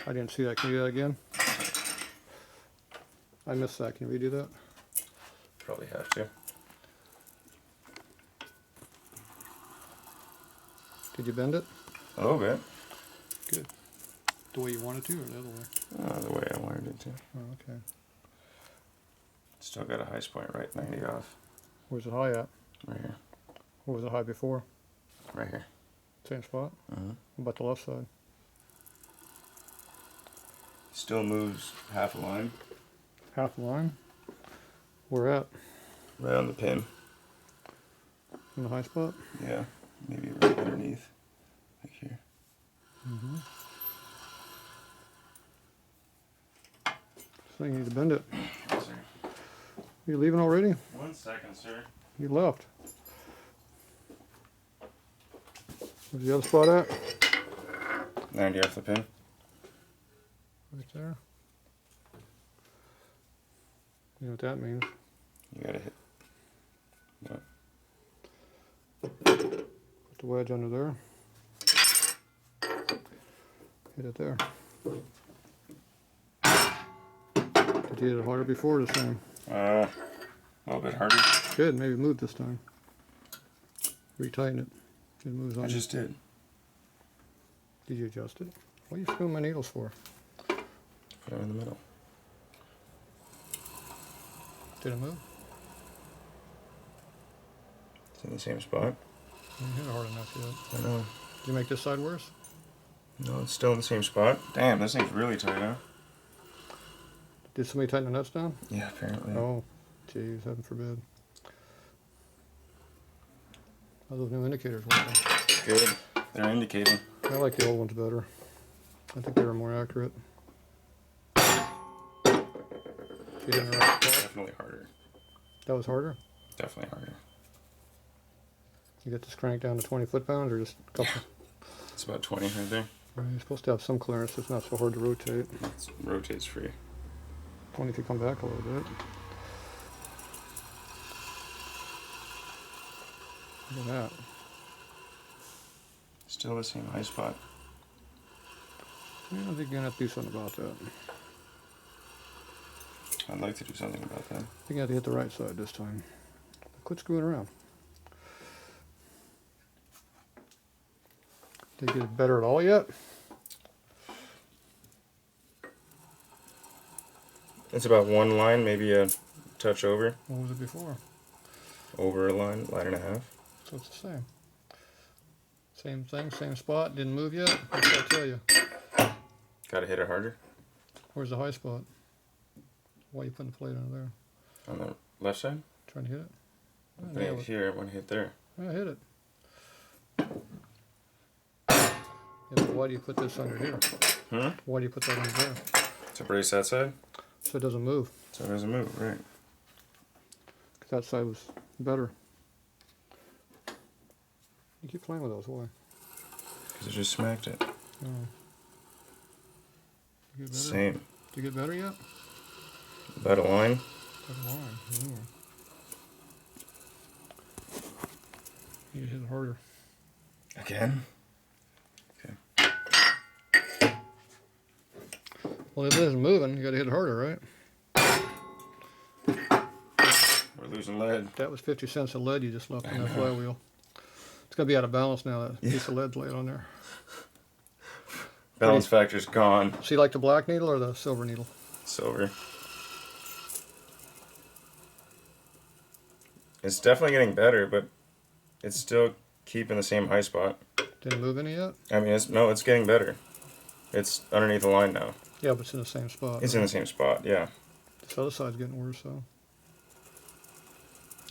I didn't see that. Can you do that again? I missed that. Can you redo that? Probably have to. Did you bend it? A little bit. Good. The way you wanted to, or the other way? The way I wanted it to. Oh, okay. Still got a high point right 90 off. Where's it high at? Right here. Where was it high before? Right here. Same spot? Uh-huh. What about the left side? Still moves half a line. Half a line? Where at? Right on the pin. In the high spot? Yeah. Maybe right underneath. Like here. Mm-hmm. So you need to bend it. Yes, sir. You leaving already? 1 second, sir. You left. Where's the other spot at? 90 off the pin. Right there. You know what that means? You gotta hit. What? Put the wedge under there. Hit it there. Did you hit it harder before or the same? A little bit harder. Good, maybe move this time. Retighten it. It moves on. I just did. Did you adjust it? What are you screwing my needles for? Put it in the middle. Did it move? It's in the same spot. You didn't hit it hard enough yet. I know. Did you make this side worse? No, it's still in the same spot. Damn, this thing's really tight, huh? Did somebody tighten the nuts down? Yeah, apparently. Oh, jeez, heaven forbid. How are those new indicators working? Good. They're indicating. I like the old ones better. I think they were more accurate. You hit in the right spot? Definitely harder. That was harder? Definitely harder. You get this crank down to 20 foot-pounds or just a couple? It's about 20 right there. Right, you're supposed to have some clearance. It's not so hard to rotate. It rotates free. Only if you come back a little bit. Look at that. Still the same high spot. Yeah, I think you're going to have to do something about that. I'd like to do something about that. I think you have to hit the right side this time. Quit screwing around. Did you get it better at all yet? It's about one line, maybe a touch over. What was it before? Over a line, line and a half. So it's the same. Same thing, same spot. Didn't move yet. What did I tell you? Gotta hit it harder. Where's the high spot? Why are you putting the plate under there? On the left side? Trying to hit it? I'm putting it here, I want to hit there. Yeah, hit it. Yeah, but why do you put this under here? Hmm? Why do you put that under there? To brace that side? So it doesn't move. So it doesn't move, right. Because that side was better. You keep playing with those, why? Because it just smacked it. Oh. You get better? Same. Did you get better yet? About a line. Better line. Yeah. You hit it harder. Again? Okay. Well, if it isn't moving, you got to hit it harder, right? We're losing lead. That was 50 cents of lead you just left in that flywheel. It's going to be out of balance now, that piece of lead's laid on there. Balance factor's gone. So you like the black needle or the silver needle? Silver. It's definitely getting better, but it's still keeping the same high spot. Didn't move any yet? I mean, it's getting better. It's underneath the line now. Yeah, but it's in the same spot. It's in the same spot, yeah. This other side's getting worse, though.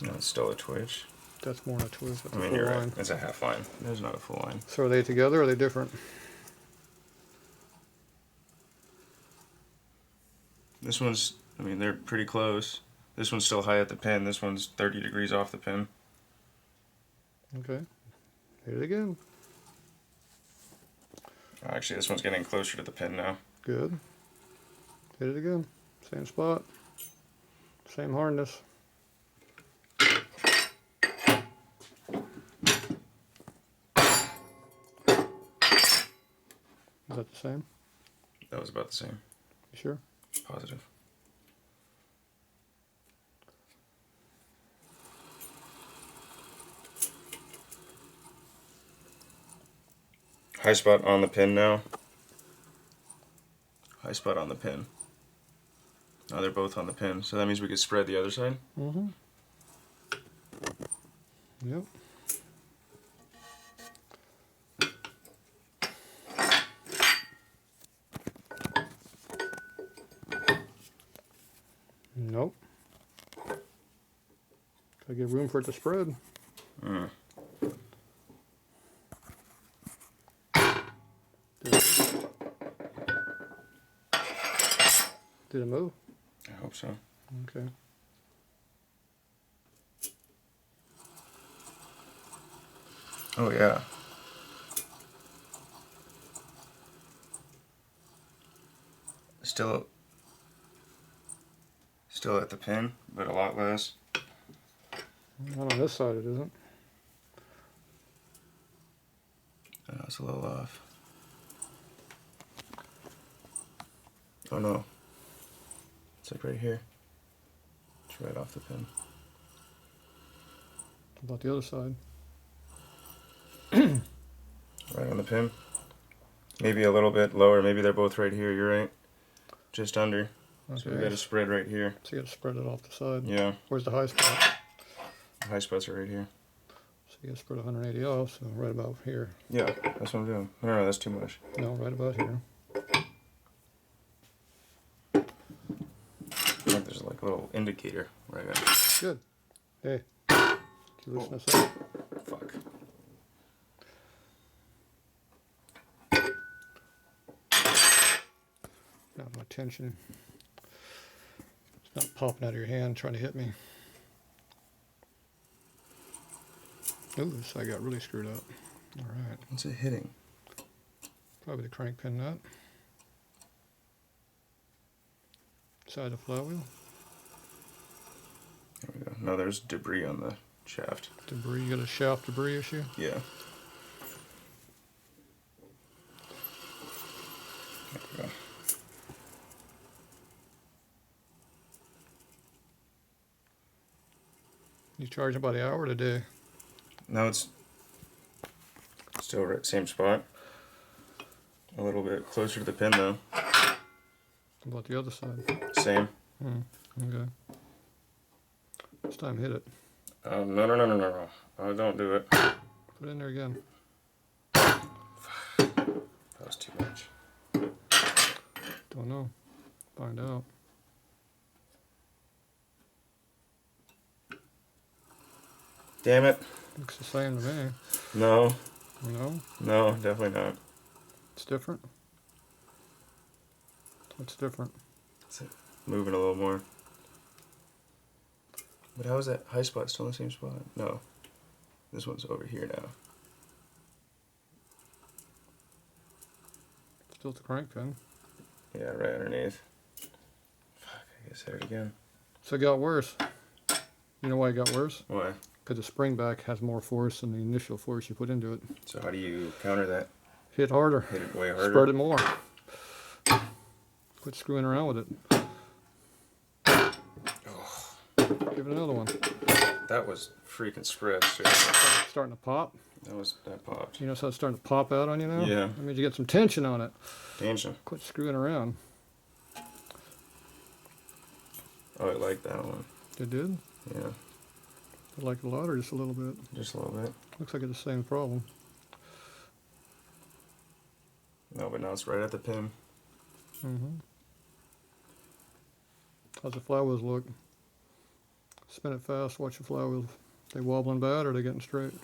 No, it's still a twitch. That's more than a twist. That's I a mean, full you're line. right. It's a half line. There's not a full line. So are they together or are they different? This one's, I mean, they're pretty close. This one's still high at the pin. This one's 30 degrees off the pin. Okay. Hit it again. Actually, this one's getting closer to the pin now. Good. Hit it again. Same spot. Same hardness. Is that the same? That was about the same. You sure? Positive. High spot on the pin now. High spot on the pin. Now they're both on the pin, so that means we could spread the other side? Mm-hmm. Yep. Nope. Gotta give room for it to spread. Mm. Did it move? I hope so. Okay. Oh yeah. Still at the pin, but a lot less. Not on this side it isn't. Oh, it's a little off. Oh no. It's like right here. It's right off the pin. How about the other side? Right on the pin. Maybe a little bit lower. Maybe they're both right here. You're right. Just under. Okay. So we got to spread right here. So you got to spread it off the side. Yeah. Where's the high spot? The high spots are right here. So you got to spread 180 off, so right about here. Yeah, that's what I'm doing. No, that's too much. No, right about here. I think there's like a little indicator right there. Good. Hey, can you loosen this up? Fuck. Not my tension. It's not popping out of your hand trying to hit me. Ooh, this side got really screwed up. All right. What's it hitting? Probably the crank pin nut. Side of the flywheel. There we go. No, there's debris on the shaft. Debris. You got a shaft debris issue? Yeah. There we go. You charging by the hour today? Now it's still right, same spot. A little bit closer to the pin though. How about the other side? Same. Okay. This time hit it. No. Oh, don't do it. Put it in there again. That was too much. Don't know. Find out. Damn it. Looks the same to me. No. No? No, definitely not. It's different? What's different? It's moving a little more. But how is that high spot still in the same spot? No. This one's over here now. Still the crank pin. Yeah, right underneath. Fuck, I guess hit it again. So it got worse. You know why it got worse? Why? Because the spring back has more force than the initial force you put into it. So how do you counter that? Hit harder. Hit it way harder? Spread it more. Quit screwing around with it. Oh, Give it another one. that was freaking spread. Starting to pop. That popped. You know, so it's starting to pop out on you now? Yeah. That means you get some tension on it. Tension. Quit screwing around. Oh, I like that one. It did? Yeah, I like it a lot or just a little bit? just a little bit. Looks like it's the same problem. No, but now it's right at the pin. Mm-hmm. How's the flywheels look? Spin it fast, watch the flywheels. They wobbling bad or they getting straight?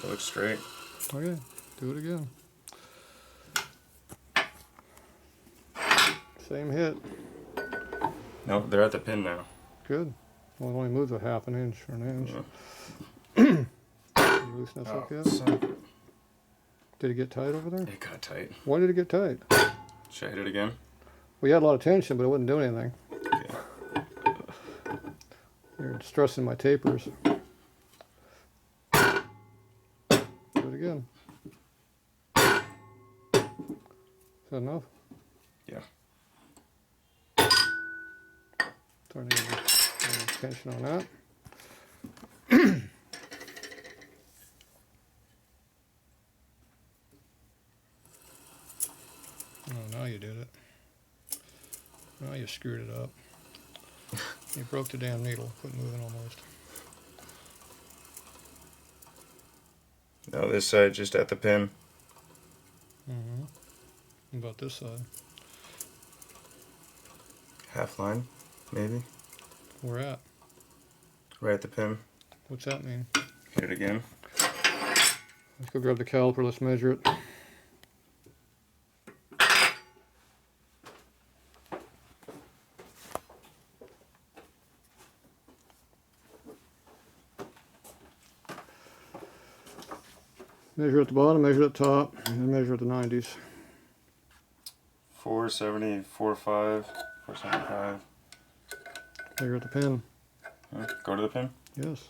It looks straight. Okay, do it again. Same hit. No, they're at the pin now. Good. Well, it only moves a half an inch or an inch. Yeah. You loosen this up Oh, yet? son. Did it get tight over there? It got tight. Why did it get tight? Should I hit it again? We had a lot of tension, but it wouldn't do anything. Okay. You're stressing my tapers. Do it again. that enough? Yeah. Starting to get a little tension on that. Oh, now you did it. Now you screwed it up. You broke the damn needle. Quit moving almost. No, this side just at the pin. Mm-hmm. What about this side? Half line, maybe. Where at? Right at the pin. What's that mean? Hit it again. Let's go grab the caliper. Let's measure it. Measure at the bottom, measure at the top, and then measure at the 90s. 470, 45, 475. Measure at the pin. Go to the pin. Yes.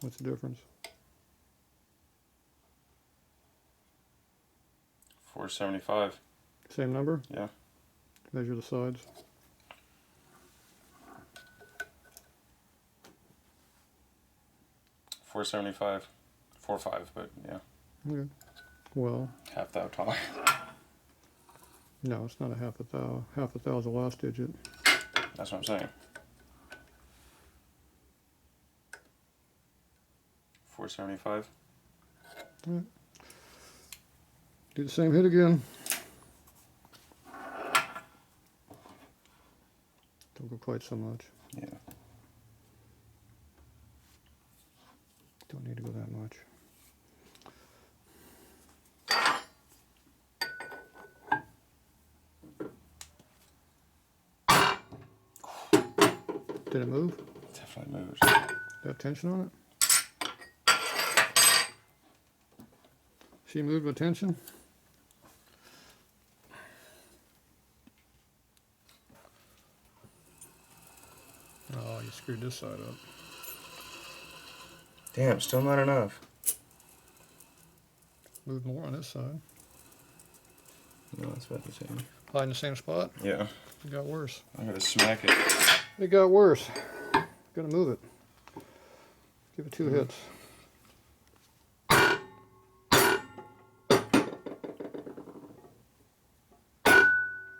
What's the difference? 475. Same number? Yeah. Measure the sides. $475. 4.5, but yeah. Okay. Well, Half that taller. no, it's not a half a thou. Half a thou is the last digit. That's what I'm saying. 475. All right. Do the same hit again. Don't go quite so much. Yeah. Don't need to go that much. Did it move? Definitely moves. Have tension on it? She moved with tension? Oh, you screwed this side up. Damn, still not enough. Moved more on this side. No, it's about the same. Hide in the same spot? Yeah. It got worse. I'm gonna smack it. It got worse. Gotta move it. Give it 2 hits.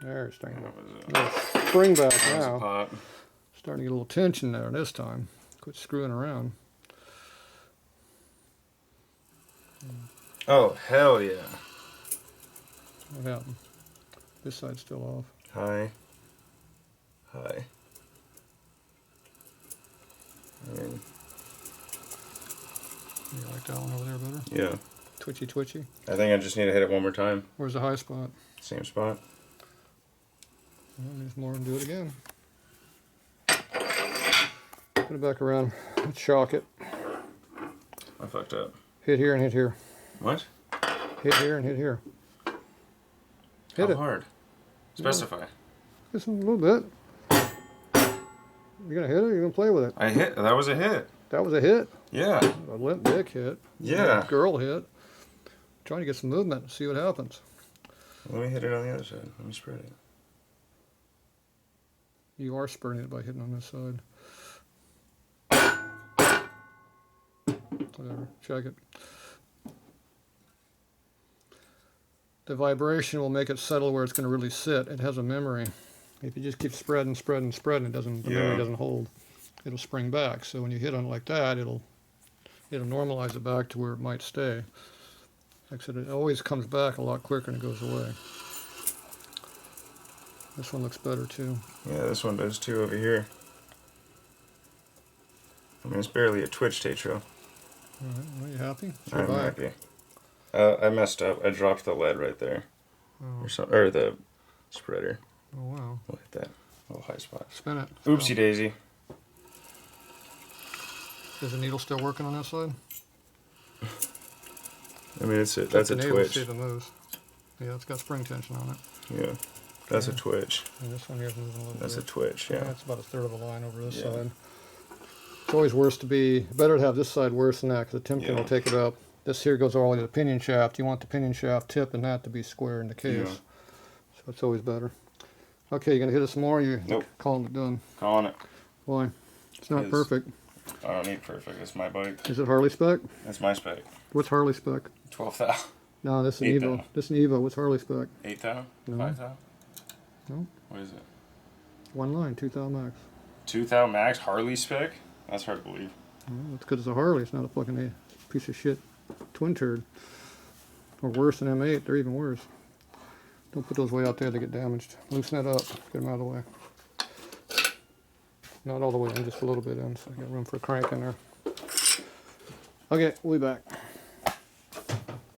There, it's starting to spring back That was a now. pop. Starting to get a little tension there this time. Quit screwing around. Oh, hell yeah. What happened? This side's still off. High. High. I mean, You like that one over there better? yeah. Twitchy, twitchy. I think I just need to hit it one more time. Where's the high spot? Same spot. Well, there's more and do it again. Put it back around. Let's shock it. I fucked up. Hit here and hit here. What? Hit here and hit here. Hit How it. hard? Specify. Just a little bit. You're gonna hit it or you're gonna play with it? I hit. That was a hit. That was a hit. Yeah. A limp dick hit. Yeah. A girl hit. Trying to get some movement, see what happens. Let me hit it on the other side. Let me spread it. You are spurring it by hitting on this side. Whatever. Check it. The vibration will make it settle where it's going to really sit. It has a memory. If you just keep spreading, spreading, spreading, the memory doesn't hold. It'll spring back. So when you hit on it like that, it'll normalize it back to where it might stay. Like I said, it always comes back a lot quicker and it goes away. This one looks better too. Yeah, this one does too over here. I mean, it's barely a twitch, Tatro. Alright, are you happy? I'm happy. I messed up. I dropped the lead right there. Oh. Or the spreader. Oh wow. We'll hit that little high spot. Spin it. Oopsie daisy. Is the needle still working on that side? I mean, that's Check a the needle, twitch. see if it moves. Yeah, it's got spring tension on it. Yeah, that's Yeah. a twitch. And this one here's moving a little That's a bit. twitch, yeah. That's about a third of a line over this Yeah. side. It's always worse to be, better to have this side worse than that, because the timken Yeah. will take it up. This here goes all the way to the pinion shaft. You want the pinion shaft tip and that to be square in the case. Yeah. So it's always better. Okay, you gonna hit it some more? Or you Nope. calling it done? Calling it. Why? It's not Because- perfect. I don't need perfect. It's my bike. Is it Harley spec? That's my spec. What's Harley spec? 12 thou. No, this is an 8 Evo. thou. This is an Evo. What's Harley spec? 8 thou? No. 5 thou? No. What is it? One line, 2000 max. 2 thou max Harley spec? That's hard to believe. Well, that's because it's a Harley. It's not a fucking piece of shit twin turd. Or worse than M8. They're even worse. Don't put those way out there. They get damaged. Loosen that up. Get them out of the way. Not all the way in, just a little bit in, so I got room for a crank in there. Okay, we'll be back.